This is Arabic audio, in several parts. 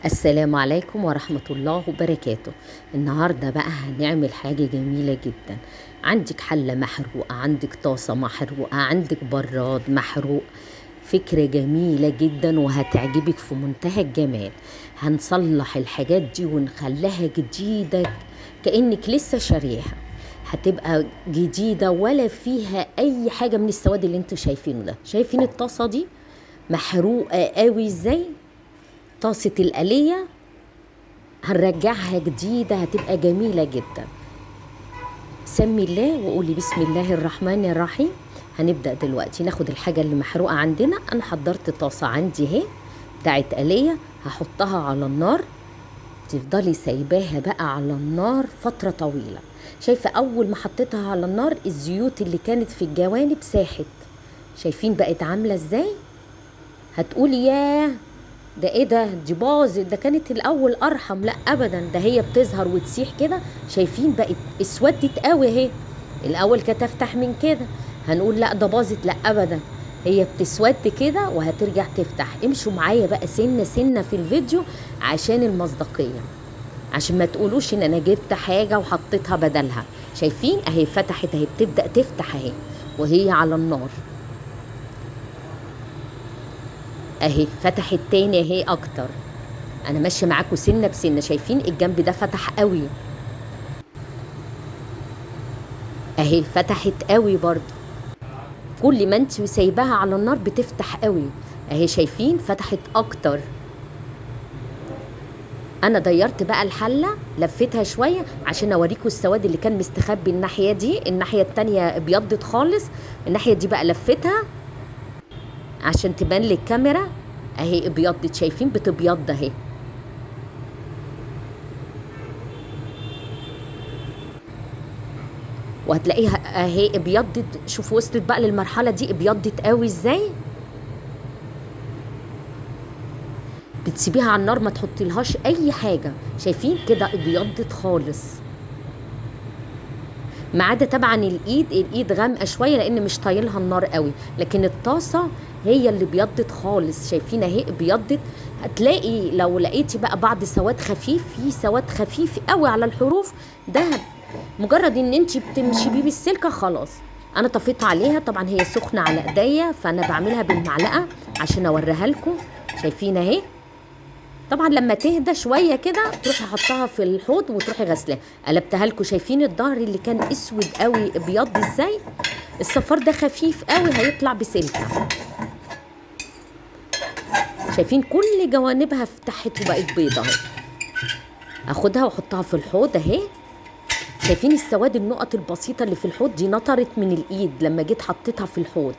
السلام عليكم ورحمة الله وبركاته. النهاردة بقى هنعمل حاجة جميلة جدا. عندك حلة محروقة، عندك طاسة محروقة، عندك براد محروق. فكرة جميلة جدا وهتعجبك في منتهى الجمال. هنصلح الحاجات دي ونخليها جديدة كأنك لسه شاريها. هتبقى جديدة ولا فيها أي حاجة من السواد اللي انتوا شايفينه ده. شايفين الطاسة دي محروقة قوي ازاي؟ طاسة الآلية هنرجعها جديدة، هتبقى جميلة جدا. سمي الله وقولي بسم الله الرحمن الرحيم. هنبدأ دلوقتي ناخد الحاجة اللي محروقة عندنا. أنا حضرت طاسة عندي اهي بتاعت آلية، هحطها على النار. تفضلي سايباها بقى على النار فترة طويلة. شايفة أول ما حطيتها على النار الزيوت اللي كانت في الجوانب ساحت. شايفين بقت عاملة ازاي؟ هتقولي ياه ده ايه دي باظت، ده كانت الاول ارحم. لا ابدا، ده هي بتظهر وتسيح كده. شايفين بقت اسودت قوي اهي. الاول كانت افتح من كده. هنقول لا ده باظت؟ لا ابدا، هي بتسود كده وهترجع تفتح. امشوا معايا بقى سنه سنه في الفيديو عشان المصداقيه، عشان ما تقولوش ان انا جبت حاجه وحطيتها بدلها. شايفين اهي فتحت اهي، بتبدا تفتح اهي وهي على النار اهي. فتحت تاني اهي اكتر. انا ماشيه معاكم سنه بسنه. شايفين الجنب ده فتح قوي اهي، فتحت قوي برضو. كل ما انت سايباها على النار بتفتح قوي اهي. شايفين فتحت اكتر. انا ديرت بقى الحله، لفتها شويه عشان اوريكم السواد اللي كان مستخبي الناحيه دي. الناحيه التانيه ابيضت خالص، الناحيه دي بقى لفتها عشان تبان للكاميرا اهي ابيضت. شايفين بتبيض اهي. وهتلاقيها اهي ابيضت. شوفوا وصلت بقى للمرحله دي ابيضت قوي ازاي. بتسيبيها على النار، ما تحطيلهاش اي حاجه. شايفين كده ابيضت خالص، ما عدا طبعا الايد غامقه شويه لان مش طايلها النار قوي، لكن الطاسه هي اللي ابيضت خالص. شايفين اهي ابيضت. هتلاقي لو لقيتي بقى بعض سواد خفيف، في سواد خفيف قوي على الحروف ده، مجرد ان انت بتمشي بيه بالسلكه خلاص. انا طفيت عليها طبعا، هي سخنه على ايديا فانا بعملها بالمعلقه عشان اوريها لكم. شايفين اهي. طبعا لما تهدى شويه كده تروحي حطها في الحوض وتروحي غسلاها. قلبتها لكم. شايفين الظهر اللي كان اسود قوي ابيض ازاي؟ الصفار ده خفيف قوي هيطلع بسلكه. شايفين كل جوانبها فتحت وبقت بيضه اهي. اخدها واحطها في الحوض اهي. شايفين السواد، النقط البسيطه اللي في الحوض دي نطرت من الايد لما جيت حطيتها في الحوض.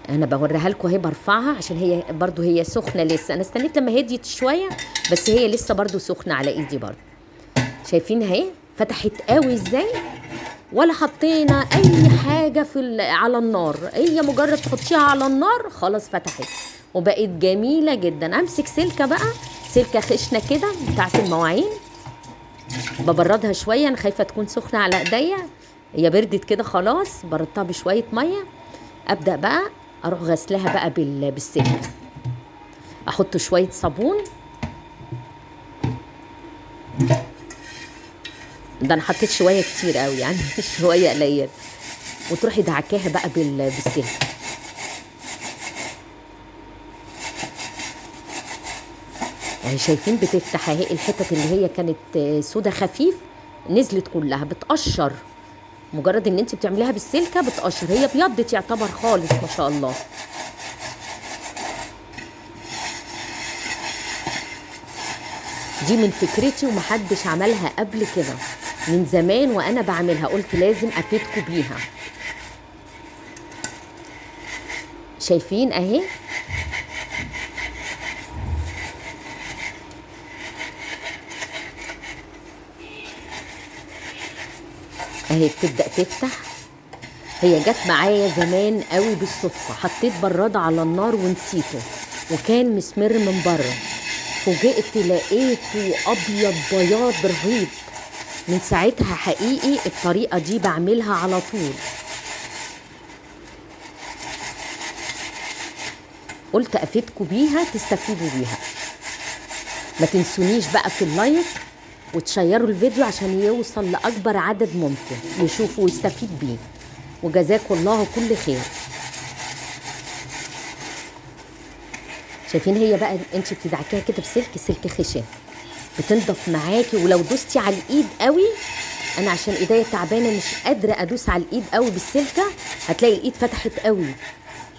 انا بوريها لكم اهي، برفعها عشان هي برضو هي سخنه لسه. انا استنيت لما هديت شويه بس هي لسه برضو سخنه على ايدي برضو. شايفين اهي فتحت قوي ازاي، ولا حطينا اي حاجه على النار. هي مجرد تحطيها على النار خلاص فتحت وبقت جميله جدا. امسك سلكه بقى، سلكه خشنه كده بتاعت المواعين، ببردها شويه. انا خايفه تكون سخنه على ايديا. هي بردت كده خلاص، بردتها بشويه ميه. ابدا بقى اروح غسلها بقى بالسلك. احط شويه صابون. ده انا حطيت شويه كتير قوي يعني شويه قليل. وتروحي دعكاها بقى بالسلك. يعني شايفين بتفتح اهي. الحتت اللي هي كانت سودا خفيف نزلت كلها بتقشر. مجرد ان انت بتعمليها بالسلكه بتقشر. هي ابيضت يعتبر خالص ما شاء الله. دي من فكرتي ومحدش عملها قبل كده. من زمان وانا بعملها، قلت لازم افيدكم بيها. شايفين اهي. اهي بتبدأ تفتح. هي جت معايا زمان قوي بالصدفة. حطيت براد على النار ونسيته وكان مسمر من بره. فوجئت لقيته ابيض بياض رهيب. من ساعتها حقيقي الطريقة دي بعملها على طول. قلت افيدكم بيها تستفيدوا بيها. ما تنسونيش بقى في اللايك وتشيروا الفيديو عشان يوصل لاكبر عدد ممكن يشوفه ويستفيد بيه، وجزاكم الله كل خير. شايفين هي بقى انت بتدعكيها كده بسلك، سلك خشن بتنضف معاكي. ولو دوستي على الايد قوي، انا عشان ايديا تعبانه مش قادره ادوس على الايد قوي بالسلكه، هتلاقي الايد فتحت قوي.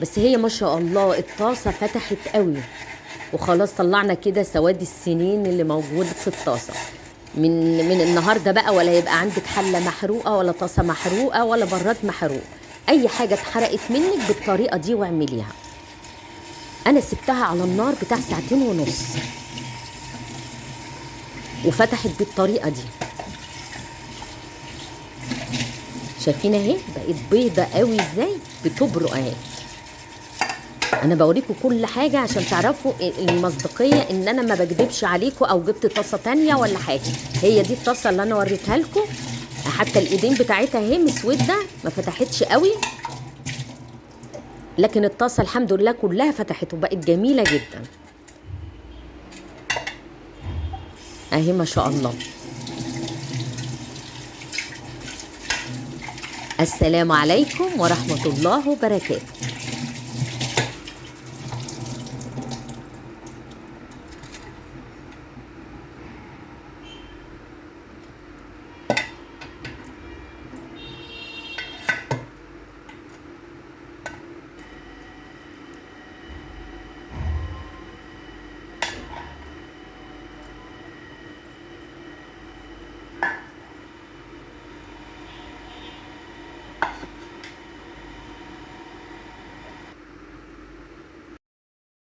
بس هي ما شاء الله الطاسه فتحت قوي. وخلاص طلعنا كده سواد السنين اللي موجود في الطاسه. من النهارده بقى ولا يبقى عندك حله محروقه ولا طاسه محروقه ولا براد محروق. اي حاجه اتحرقت منك بالطريقه دي واعمليها. انا سبتها على النار بتاع 2.5 ساعة وفتحت بالطريقه دي. شايفين اهي بقت بيضه قوي ازاي، بتبرق اهي. انا بوريكم كل حاجه عشان تعرفوا المصداقيه، ان انا ما بكدبش عليكم او جبت طاسه تانية ولا حاجه. هي دي الطاسه اللي انا وريتها لكم، حتى الايدين بتاعتها اهي مسوده ما فتحتش قوي، لكن الطاسه الحمد لله كلها فتحت وبقت جميله جدا اهي ما شاء الله. السلام عليكم ورحمه الله وبركاته.